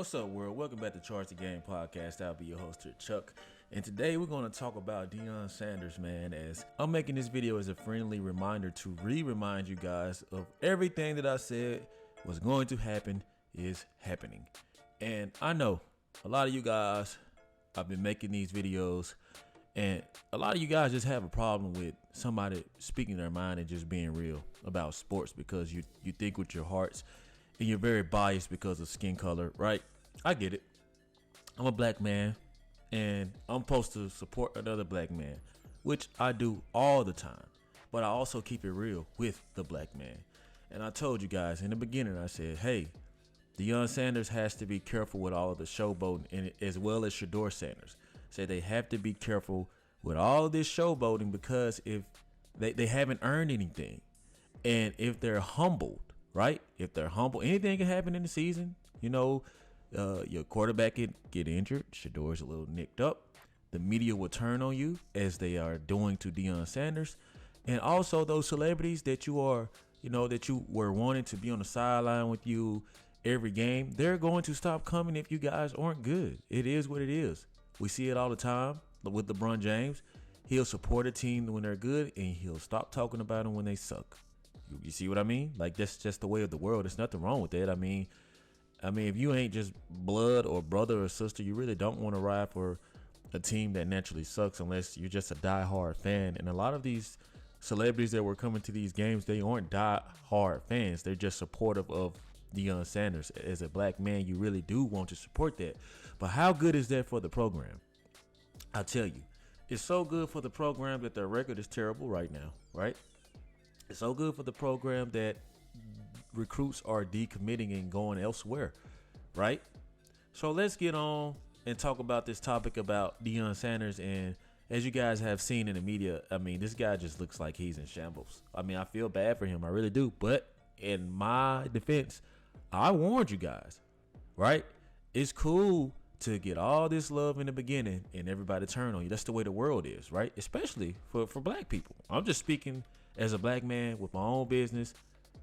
What's up, world? Welcome back to Charge the Game podcast. I'll be your host here, Chuck. And today we're going to talk about Deion Sanders, man. As I'm making this video as a friendly reminder to remind you guys of everything that I said was going to happen is happening. And I know a lot of you guys, I've been making these videos, and a lot of you guys just have a problem with somebody speaking their mind and just being real about sports because you think with your hearts. And you're very biased because of skin color, right? I get it. I'm a black man, and I'm supposed to support another black man, which I do all the time. But I also keep it real with the black man. And I told you guys in the beginning, I said, hey, Deion Sanders has to be careful with all of the showboating, and as well as Shedeur Sanders. Said they have to be careful with all of this showboating because if they haven't earned anything, and if they're humbled, right? If they're humble, anything can happen in the season. You know, your quarterback can get injured. Shedeur's a little nicked up. The media will turn on you as they are doing to Deion Sanders. And also those celebrities that you were wanting to be on the sideline with you every game, they're going to stop coming if you guys aren't good. It is what it is. We see it all the time with LeBron James. He'll support a team when they're good, and he'll stop talking about them when they suck. You see what I mean? Like, that's just the way of the world. There's nothing wrong with that. I mean, if you ain't just blood or brother or sister, you really don't want to ride for a team that naturally sucks unless you're just a diehard fan. And a lot of these celebrities that were coming to these games, they aren't diehard fans. They're just supportive of Deion Sanders. As a black man, you really do want to support that. But how good is that for the program? I'll tell you. It's so good for the program that their record is terrible right now, right? It's so good for the program that recruits are decommitting and going elsewhere, right? So let's get on and talk about this topic about Deion Sanders. And as you guys have seen in the media, I mean, this guy just looks like he's in shambles. I mean, I feel bad for him. I really do. But in my defense, I warned you guys, right? It's cool to get all this love in the beginning and everybody turn on you. That's the way the world is, right? Especially for black people. I'm just speaking as a black man with my own business.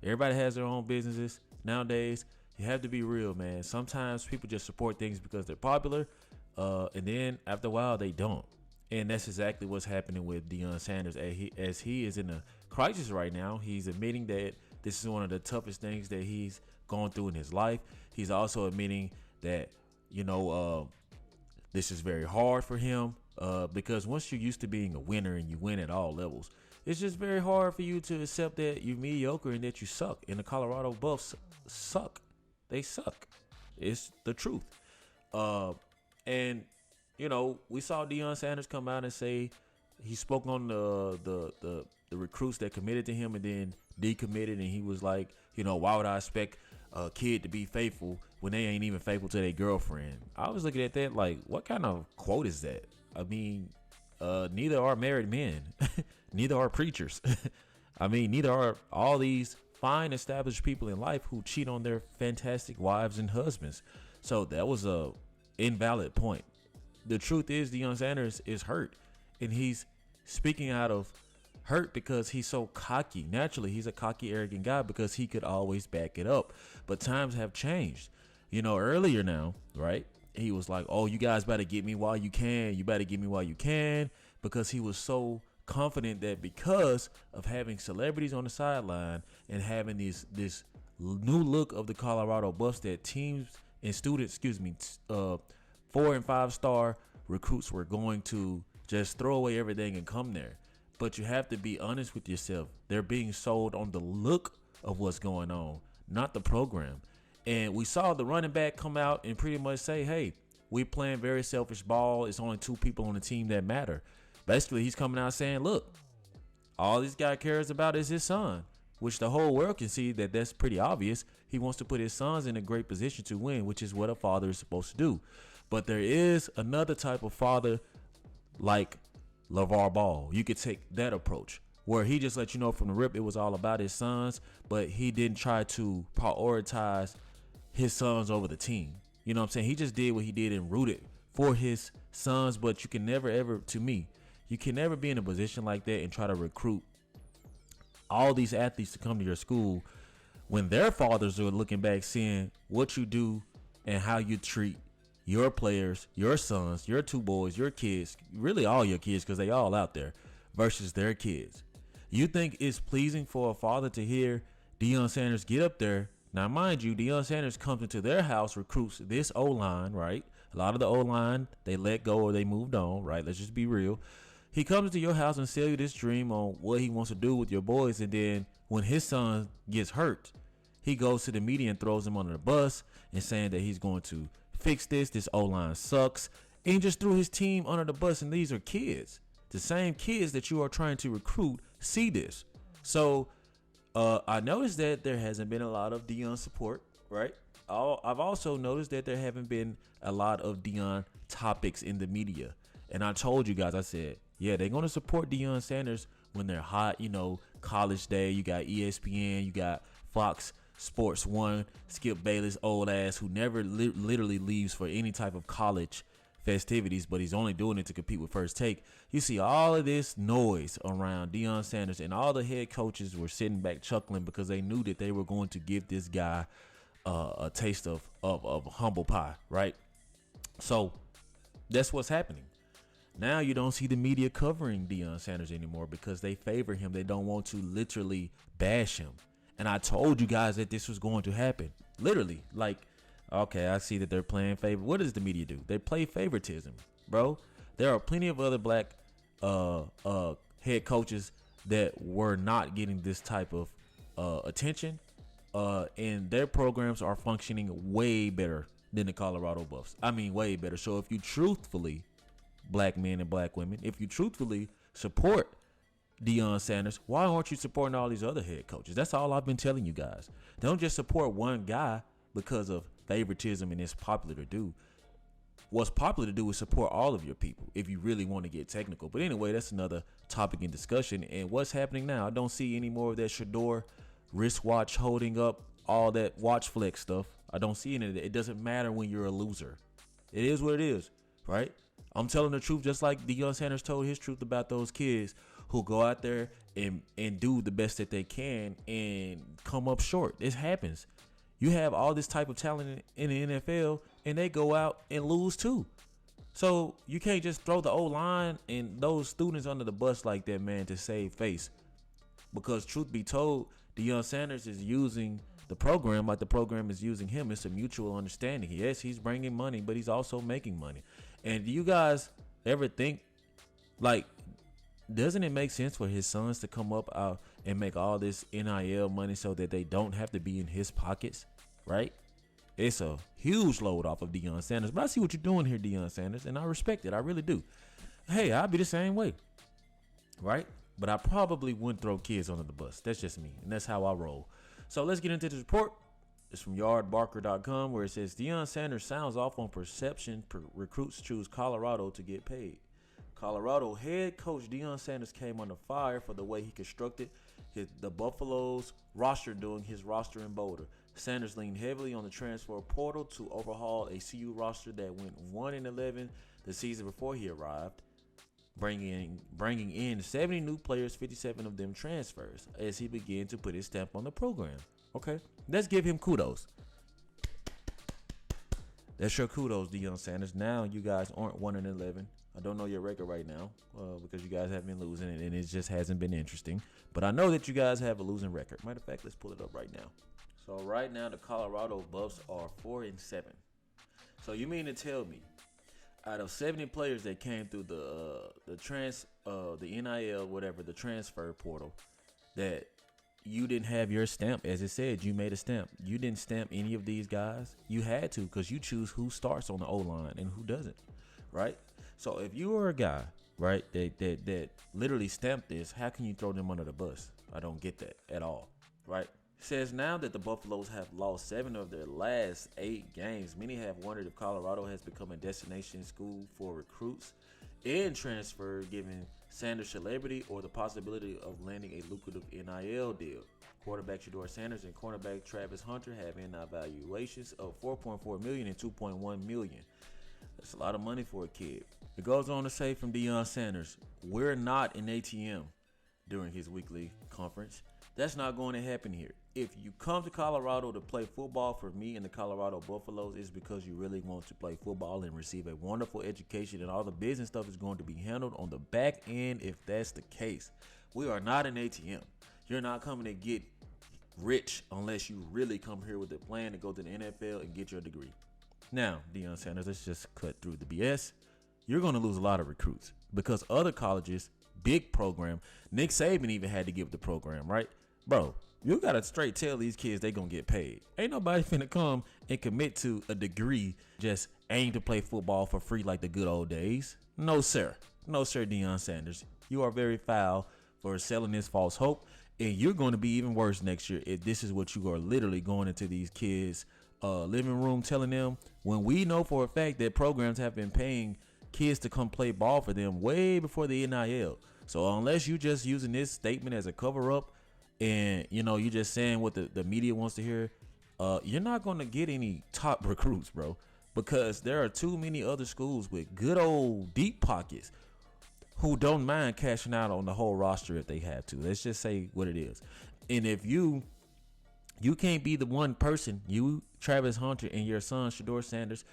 Everybody has their own businesses nowadays. You have to be real, man. Sometimes people just support things because they're popular, and then after a while they don't. And that's exactly what's happening with Deion Sanders. As he is in a crisis right now. He's admitting that this is one of the toughest things that he's gone through in his life. He's also admitting that this is very hard for him because once you're used to being a winner and you win at all levels, it's just very hard for you to accept that you're mediocre and that you suck. And the Colorado Buffs suck. They suck. It's the truth. And we saw Deion Sanders come out and say he spoke on the recruits that committed to him and then decommitted, and he was like, why would I expect a kid to be faithful when they ain't even faithful to their girlfriend? I was looking at that like, what kind of quote is that? I mean, neither are married men. Neither are preachers. I mean, neither are all these fine established people in life who cheat on their fantastic wives and husbands. So that was a invalid point. The truth is Deion Sanders is hurt, and he's speaking out of hurt because he's so cocky. Naturally, he's a cocky, arrogant guy because he could always back it up. But times have changed. Earlier now, right? He was like, oh, you guys better get me while you can. You better get me while you can, because he was so confident that because of having celebrities on the sideline and having this new look of the Colorado Buffs, that teams and students, 4 and 5 star recruits were going to just throw away everything and come there. But you have to be honest with yourself. They're being sold on the look of what's going on, not the program. And we saw the running back come out and pretty much say, hey, we playing very selfish ball. It's only 2 people on the team that matter. Basically, he's coming out saying, look, all this guy cares about is his son, which the whole world can see that that's pretty obvious. He wants to put his sons in a great position to win, which is what a father is supposed to do. But there is another type of father like LeVar Ball. You could take that approach where he just let you know from the rip it was all about his sons, but he didn't try to prioritize his sons over the team. You know what I'm saying? He just did what he did and rooted for his sons, but you can never ever, to me, you can never be in a position like that and try to recruit all these athletes to come to your school when their fathers are looking back seeing what you do and how you treat your players, your sons, your two boys, your kids, really all your kids, because they all out there, versus their kids. You think it's pleasing for a father to hear Deion Sanders get up there? Now, mind you, Deion Sanders comes into their house, recruits this O-line, right? A lot of the O-line, they let go or they moved on, right? Let's just be real. He comes into your house and sells you this dream on what he wants to do with your boys, and then when his son gets hurt, he goes to the media and throws him under the bus and saying that he's going to fix this O-line sucks, and he just threw his team under the bus. And these are kids, the same kids that you are trying to recruit, see this. So I noticed that there hasn't been a lot of Deion support, right? I've also noticed that there haven't been a lot of Deion topics in the media. And I told you guys, I said, yeah, they're going to support Deion Sanders when they're hot, College Day. You got ESPN, you got Fox Sports 1, Skip Bayless, old ass, who never literally leaves for any type of college festivities, but he's only doing it to compete with First Take. You see all of this noise around Deion Sanders, and all the head coaches were sitting back chuckling because they knew that they were going to give this guy a taste of humble pie, right? So that's what's happening. Now you don't see the media covering Deion Sanders anymore because they favor him. They don't want to literally bash him. And I told you guys that this was going to happen. Literally, like, okay, I see that they're playing favor. What does the media do? They play favoritism, bro. There are plenty of other black head coaches that were not getting this type of attention, and their programs are functioning way better than the Colorado Buffs. I mean, way better. So if you truthfully, black men and black women, if you truthfully support Deion Sanders, why aren't you supporting all these other head coaches? That's all I've been telling you guys. Don't just support one guy because of favoritism and it's popular to do. What's popular to do is support all of your people if you really want to get technical. But anyway, that's another topic in discussion. And what's happening now? I don't see any more of that Shador wristwatch holding up, all that watch flex stuff. I don't see any of that. It doesn't matter when you're a loser. It is what it is, right? I'm telling the truth, just like Deion Sanders told his truth about those kids who go out there and do the best that they can and come up short. This happens. You have all this type of talent in the NFL, and they go out and lose too. So you can't just throw the O-line and those students under the bus like that, man, to save face. Because truth be told, Deion Sanders is using the program like the program is using him. It's a mutual understanding. Yes, he's bringing money, but he's also making money. And do you guys ever think, like, doesn't it make sense for his sons to come up out and make all this NIL money so that they don't have to be in his pockets, right? It's a huge load off of Deion Sanders. But I see what you're doing here, Deion Sanders, and I respect it. I really do. Hey, I'd be the same way, right? But I probably wouldn't throw kids under the bus. That's just me, and that's how I roll. So let's get into this report. It's from yardbarker.com, where it says Deion Sanders sounds off on perception. Recruits choose Colorado to get paid. Colorado head coach Deion Sanders came under fire for the way he constructed the Buffalo's roster during his roster in Boulder. Sanders leaned heavily on the transfer portal to overhaul a CU roster that went 1-11 the season before he arrived, bringing in 70 new players, 57 of them transfers, as he began to put his stamp on the program. Okay, let's give him kudos. That's your kudos, Deion Sanders. Now you guys aren't 1-11. I don't know your record right now because you guys have been losing and it just hasn't been interesting. But I know that you guys have a losing record. Matter of fact, let's pull it up right now. So right now the Colorado Buffs are 4-7. So you mean to tell me, out of 70 players that came through the NIL, whatever, the transfer portal, that you didn't have your stamp? As it said, you made a stamp. You didn't stamp any of these guys. You had to, because you choose who starts on the O-line and who doesn't, right? So if you were a guy, right, that literally stamped this, how can you throw them under the bus? I don't get that at all, right? It says now that the Buffaloes have lost 7 of their last 8 games. Many have wondered if Colorado has become a destination school for recruits and transfer, giving Sanders celebrity or the possibility of landing a lucrative NIL deal. Quarterback Shador Sanders and cornerback Travis Hunter have evaluations of $4.4 million and $2.1 million. That's a lot of money for a kid. It goes on to say from Deion Sanders, we're not an ATM during his weekly conference. That's not going to happen here. if you come to Colorado to play football for me and the Colorado Buffaloes, it's because you really want to play football and receive a wonderful education, and all the business stuff is going to be handled on the back end if that's the case. We are not an ATM. You're not coming to get rich unless you really come here with a plan to go to the NFL and get your degree. Now, Deion Sanders, let's just cut through the BS. You're going to lose a lot of recruits because other colleges, big program, Nick Saban even had to give the program, right? Bro, you got to straight tell these kids they going to get paid. Ain't nobody finna come and commit to a degree just aim to play football for free like the good old days. No, sir. No, sir, Deion Sanders. You are very foul for selling this false hope, and you're going to be even worse next year if this is what you are literally going into these kids' living room telling them, when we know for a fact that programs have been paying kids to come play ball for them way before the NIL. So unless you just using this statement as a cover up and you just saying what the media wants to hear, you're not going to get any top recruits, bro, because there are too many other schools with good old deep pockets who don't mind cashing out on the whole roster if they have to. Let's just say what it is. And if you can't be the one person, you, Travis Hunter, and your son, Shador Sanders,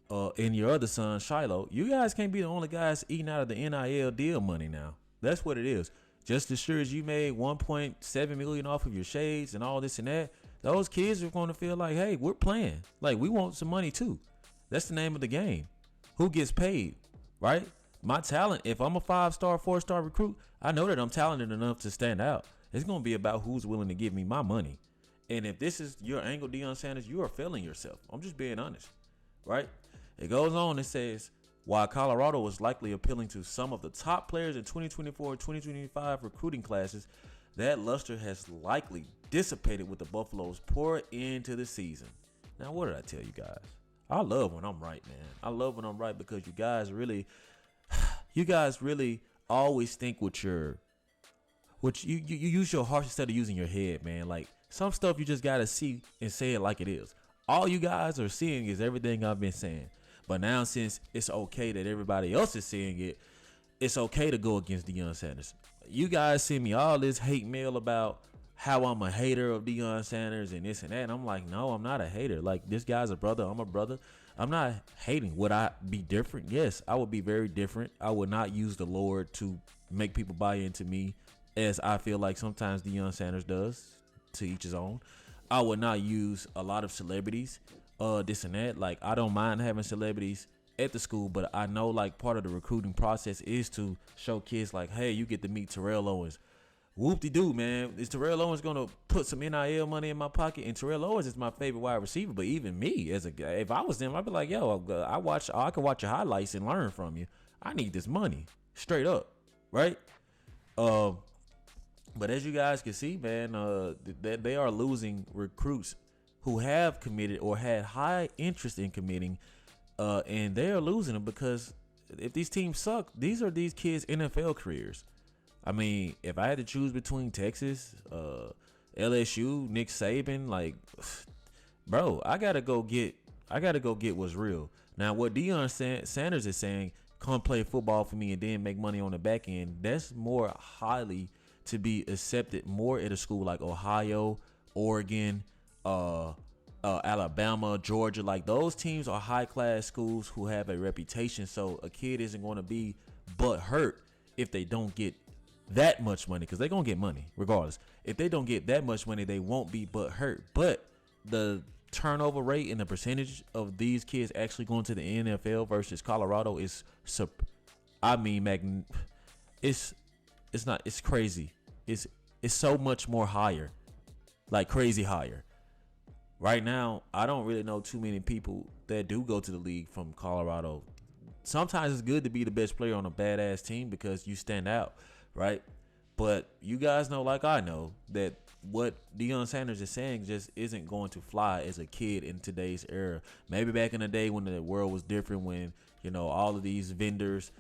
and your other son, Shiloh, you guys can't be the only guys eating out of the NIL deal money now. That's what it is. Just as sure as you made $1.7 million off of your shades and all this and that, those kids are going to feel like, hey, we're playing. Like, we want some money too. That's the name of the game. Who gets paid, right? My talent, if I'm a 5-star, 4-star recruit, I know that I'm talented enough to stand out. It's going to be about who's willing to give me my money. And if this is your angle, Deion Sanders, you are failing yourself. I'm just being honest, right? It goes on, it says, while Colorado was likely appealing to some of the top players in 2024-2025 recruiting classes, that luster has likely dissipated with the Buffaloes pour into the season. Now, what did I tell you guys? I love when I'm right, man. I love when I'm right because you guys really always think with you use your heart instead of using your head, man. Like, some stuff you just gotta see and say it like it is. All you guys are seeing is everything I've been saying. But now, since it's okay that everybody else is seeing it, it's okay to go against Deion Sanders. You guys send me all this hate mail about how I'm a hater of Deion Sanders and this and that. And I'm like, no, I'm not a hater. Like, this guy's a brother. I'm a brother. I'm not hating. Would I be different? Yes, I would be very different. I would not use the Lord to make people buy into me, as I feel like sometimes Deion Sanders does. To each his own. I would not use a lot of celebrities, this and that. Like, I don't mind having celebrities at the school, but I know, like, part of the recruiting process is to show kids, like, hey, you get to meet Terrell Owens. Whoop-de-doo, man. Is Terrell Owens going to put some NIL money in my pocket? And Terrell Owens is my favorite wide receiver, but even me, as a guy, if I was them, I'd be like, yo, I can watch your highlights and learn from you. I need this money. Straight up, right? But as you guys can see, man, they are losing recruits who have committed or had high interest in committing, and they are losing them because if these teams suck, these are these kids' NFL careers. I mean, if I had to choose between Texas, LSU, Nick Saban, like, bro, I gotta go get what's real. Now, what Deion Sanders is saying, come play football for me and then make money on the back end, that's more highly to be accepted more at a school like Ohio, Oregon, Alabama, Georgia. Like, those teams are high-class schools who have a reputation, so a kid isn't going to be butt hurt if they don't get that much money, because they're going to get money regardless. If they don't get that much money, they won't be butt hurt. But the turnover rate and the percentage of these kids actually going to the NFL versus Colorado is, it's crazy. It's so much more higher, like crazy higher. Right now, I don't really know too many people that do go to the league from Colorado. Sometimes it's good to be the best player on a badass team because you stand out, right? But you guys know, like I know, that what Deion Sanders is saying just isn't going to fly as a kid in today's era. Maybe back in the day when the world was different, when, all of these vendors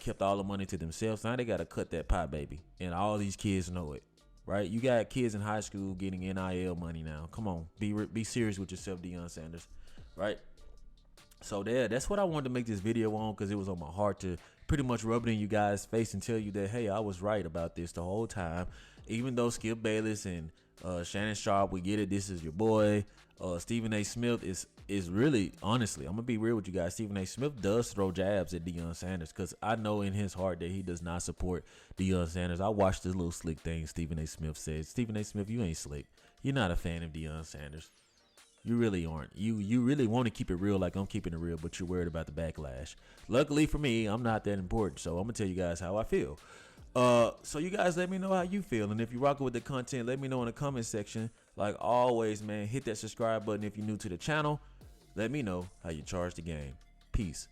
kept all the money to themselves. Now they got to cut that pie, baby. And all these kids know it, right? You got kids in high school getting NIL money now. Come on, be serious with yourself, Deion Sanders, right? So that's what I wanted to make this video on, because it was on my heart to pretty much rub it in you guys' face and tell you that, hey, I was right about this the whole time. Even though Skip Bayless and Shannon Sharp, we get it. This is your boy. Stephen A. Smith is really, honestly, I'm gonna be real with you guys. Stephen A. Smith does throw jabs at Deion Sanders because I know in his heart that he does not support Deion Sanders. I watched this little slick thing Stephen A. Smith said. Stephen A. Smith, you ain't slick. You're not a fan of Deion Sanders. You really aren't. You really want to keep it real like I'm keeping it real, but you're worried about the backlash. Luckily for me, I'm not that important, so I'm gonna tell you guys how I feel. So you guys let me know how you feel, and if you're rocking with the content, let me know in the comment section. Like always, man, hit that subscribe button if you're new to the channel. Let me know how you charge the game. Peace.